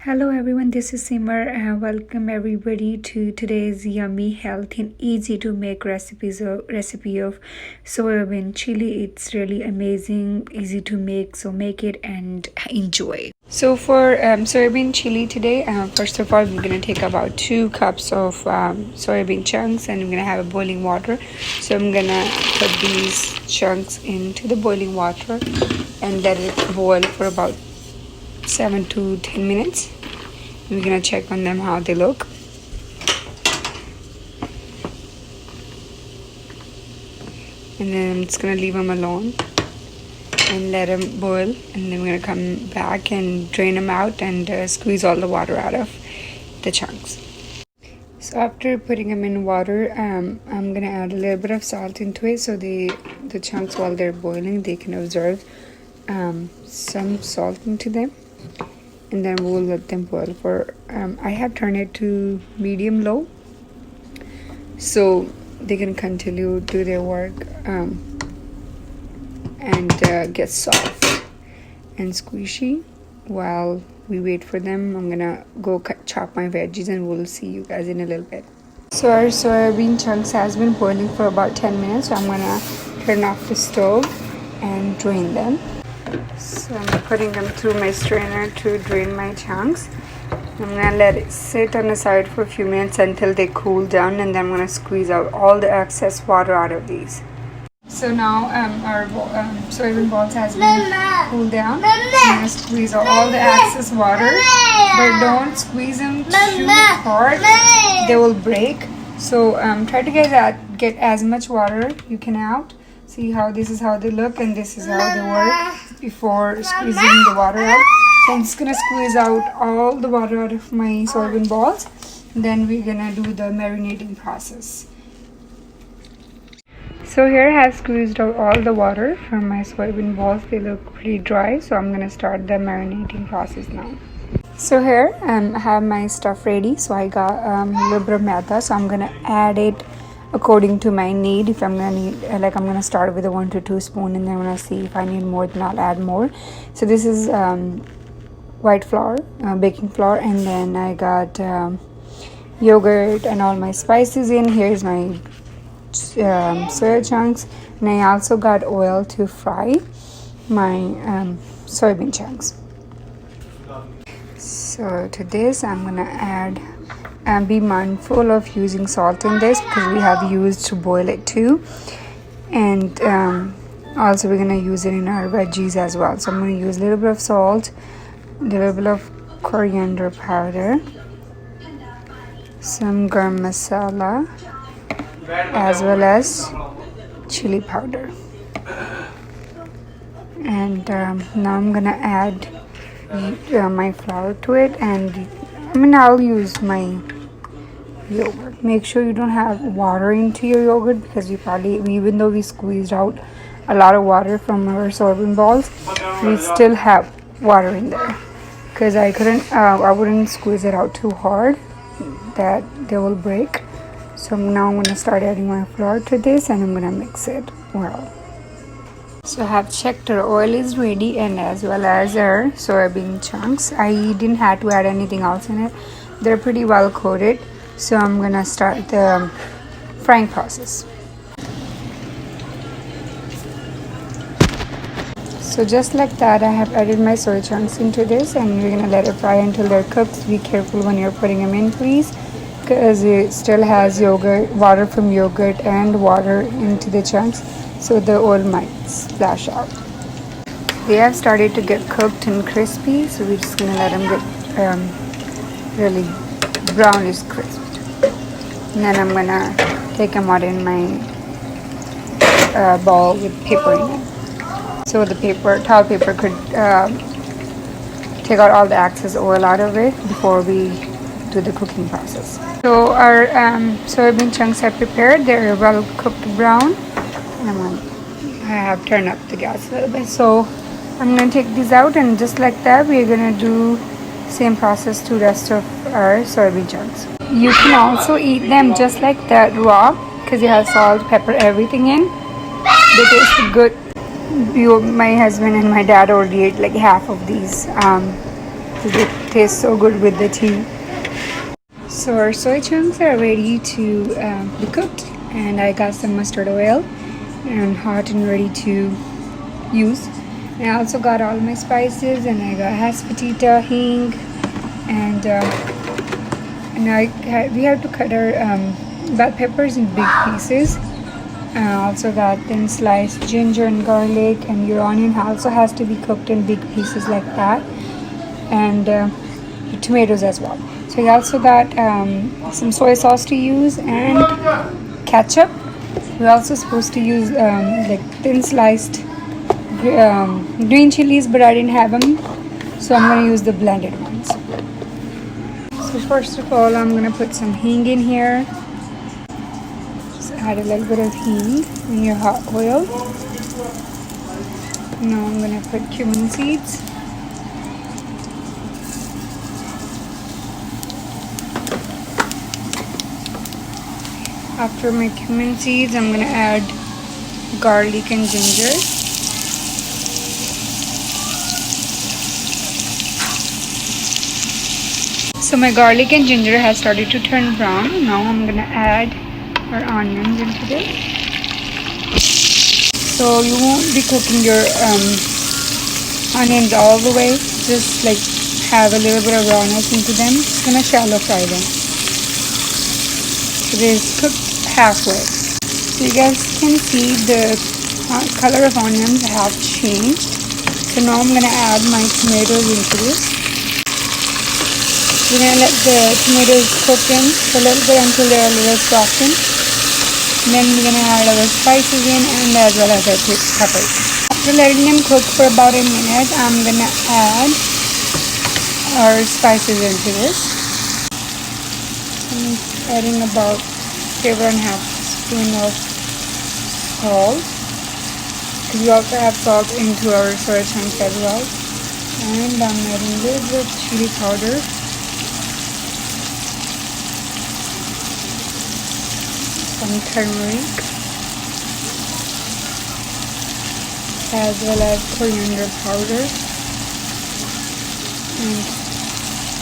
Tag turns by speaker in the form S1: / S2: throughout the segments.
S1: Hello everyone, this is Simar and welcome everybody to today's yummy, healthy and easy to make recipe of soybean chili. It's really amazing, easy to make, so make it and enjoy. So for soybean chili today, first of all, we're going to take about 2 cups of soybean chunks and I'm going to have a boiling water. So I'm going to put these chunks into the boiling water and let it boil for about 7 to 10 minutes. We're gonna check on them how they look. And then I'm just gonna leave them alone and let them boil, and then we're gonna come back and drain them out and squeeze all the water out of the chunks. So after putting them in water, I'm gonna add a little bit of salt into it so the chunks, while they're boiling, they can absorb some salt into them. And then we'll let them boil for I have turned it to medium low so they can continue to do their work and get soft and squishy while we wait for them. I'm gonna go chop my veggies and we'll see you guys in a little bit. So our soybean chunks has been boiling for about 10 minutes, so I'm gonna turn off the stove and drain them. So I'm putting them through my strainer to drain my chunks. I'm gonna let it sit on the side for a few minutes until they cool down, and then I'm gonna squeeze out all the excess water out of these. So now our soybean balls has been cooled down. I'm gonna squeeze out all the excess water, but don't squeeze them too hard; they will break. So try to get as much water you can out. See how this is how they look and this is how they work before squeezing the water out. So I'm just gonna squeeze out all the water out of my soybean balls. Then we're gonna do the marinating process. So here I have squeezed out all the water from my soybean balls. They look pretty dry, so I'm gonna start the marinating process now. So here I have my stuff ready. So I got a little bit of maida, so I'm gonna add it according to my need. If I'm gonna need, I'm gonna start with a 1 to 2 spoon, and then I'm gonna see if I need more, then I'll add more. So this is white flour, baking flour, and then I got yogurt and all my spices in. Here's my soya chunks, and I also got oil to fry my soybean chunks. So to this I'm gonna add, and be mindful of using salt in this because we have used to boil it too, and also we're gonna use it in our veggies as well. So I'm gonna use a little bit of salt, a little bit of coriander powder, some garam masala, as well as chili powder. And now I'm gonna add my flour to it, and I'll use my yogurt. Make sure you don't have water into your yogurt because even though we squeezed out a lot of water from our soybean balls, we still have water in there because I wouldn't squeeze it out too hard that they will break. So now I'm going to start adding my flour to this, and I'm going to mix it well. So I have checked our oil is ready, and as well as our soybean chunks. I didn't have to add anything else in it. They're pretty well coated. So I'm gonna start the frying process. So just like that, I have added my soy chunks into this, and we're gonna let it fry until they're cooked. Be careful when you're putting them in, please, because it still has water from yogurt and water into the chunks, so the oil might splash out. They have started to get cooked and crispy, so we're just gonna let them get really brownish crisp. And then I'm gonna take them out in my bowl with paper in it, so the towel paper could take out all the excess oil out of it before we do the cooking process. So our soybean chunks are prepared. They're well cooked brown. I have turned up the gas a little bit. So I'm gonna take these out, and just like that, we're gonna do same process to rest of our soybean chunks. You can also eat them just like that raw because you have salt, pepper, everything in. They taste good. My husband and my dad already ate like half of these because it tastes so good with the tea. So our soy chunks are ready to be cooked, and I got some mustard oil and hot and ready to use. And I also got all my spices, and I got haspatita, hing, and we have to cut our bell peppers in big pieces. I also got thin sliced ginger and garlic, and your onion also has to be cooked in big pieces like that, and the tomatoes as well. So we also got some soy sauce to use and ketchup. We're also supposed to use like thin sliced green chilies, but I didn't have them, so I'm going to use the blended ones. So first of all, I'm going to put some hing in here. Just add a little bit of hing in your hot oil. Now I'm going to put cumin seeds. After my cumin seeds, I'm going to add garlic and ginger. So my garlic and ginger has started to turn brown. Now I'm going to add our onions into this. So you won't be cooking your onions all the way. Just like have a little bit of rawness into them. Just going to shallow fry them. It is cooked halfway. So you guys can see the color of onions have changed. So now I'm going to add my tomatoes into this. We're going to let the tomatoes cook in for a little bit until they're a little softened. And then we're going to add our spices in, and as well as our peppers. After letting them cook for about a minute, I'm going to add our spices into this. I'm adding about 1.5 tablespoons of salt. We also have salt into our soy chunks as well. And I'm adding a little bit of chili powder. Some turmeric. As well as coriander powder. And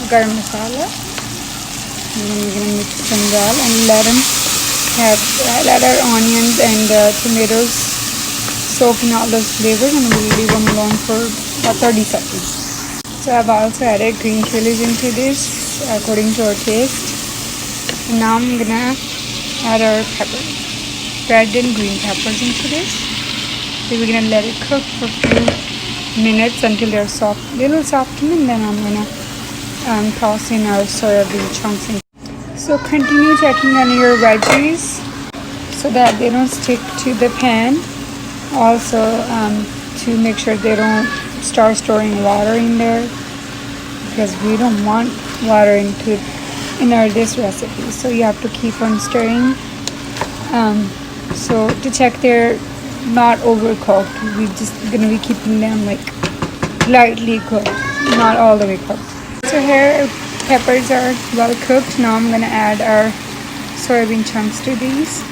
S1: garam masala. And then we're going to mix them well and let our onions and tomatoes soak in all those flavors, and we'll leave them alone for about 30 seconds. So I've also added green chilies into this according to our taste. And now I'm gonna add our peppers, red and green peppers into this. So we're gonna let it cook for a few minutes until they're soft, little softened, and then I'm gonna toss in our soybean chunks in. So continue checking on your veggies so that they don't stick to the pan. Also to make sure they don't start storing water in there, because we don't want water in this recipe. So you have to keep on stirring. So to check they're not overcooked, we're just gonna be keeping them like lightly cooked, not all the way cooked. So here peppers are well cooked. Now I'm gonna add our soybean chunks to these.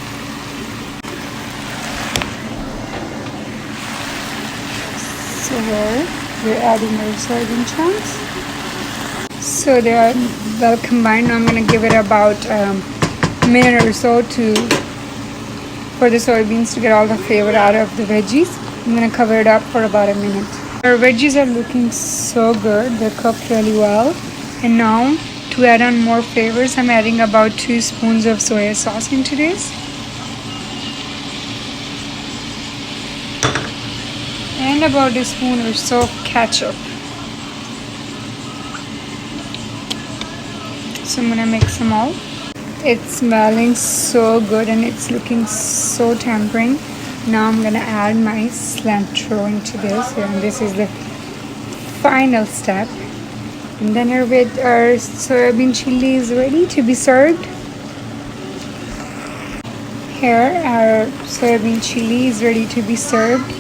S1: So here we're adding our soybean chunks. So they are well combined. Now I'm gonna give it about a minute or so for the soybeans to get all the flavor out of the veggies. I'm gonna cover it up for about a minute. Our veggies are looking so good. They're cooked really well. And now to add on more flavors, I'm adding about 2 spoons of soy sauce into this. And about a spoon or so of ketchup. So I'm gonna mix them all. It's smelling so good and it's looking so tempting. Now I'm gonna add my cilantro into this, and this is the final step. And then our soybean chili is ready to be served. Here our soybean chili is ready to be served.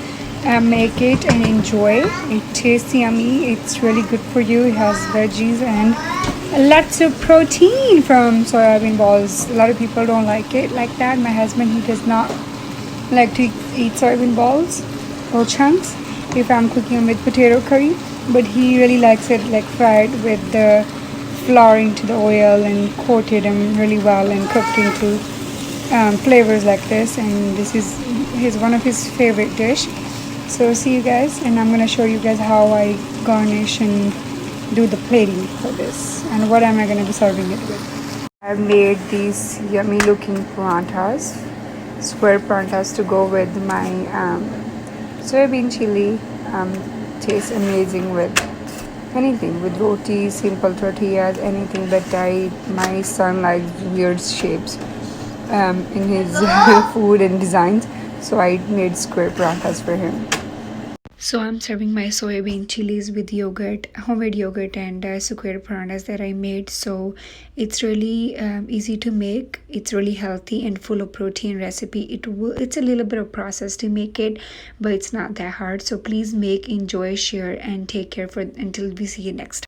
S1: Make it and enjoy. It tastes yummy. It's really good for you. It has veggies and lots of protein from soybean balls. A lot of people don't like it like that. My husband, he does not like to eat soybean balls or chunks. If I'm cooking them with potato curry, but he really likes it like fried with the flour into the oil and coated them really well and cooked into flavors like this. And this is his one of his favorite dish. So see you guys, and I'm gonna show you guys how I garnish and do the plating for this and what am I gonna be serving it with. I've made these yummy looking parathas, square parathas to go with my soybean chili. Tastes amazing with anything, with roti, simple tortillas, anything. But my son likes weird shapes in his food and designs, so I made square parathas for him. So I'm serving my soybean chilies with yogurt, homemade yogurt, and square parathas that I made. So it's really easy to make. It's really healthy and full of protein recipe. It's a little bit of process to make it, but it's not that hard. So please make, enjoy, share, and take care for until we see you next time.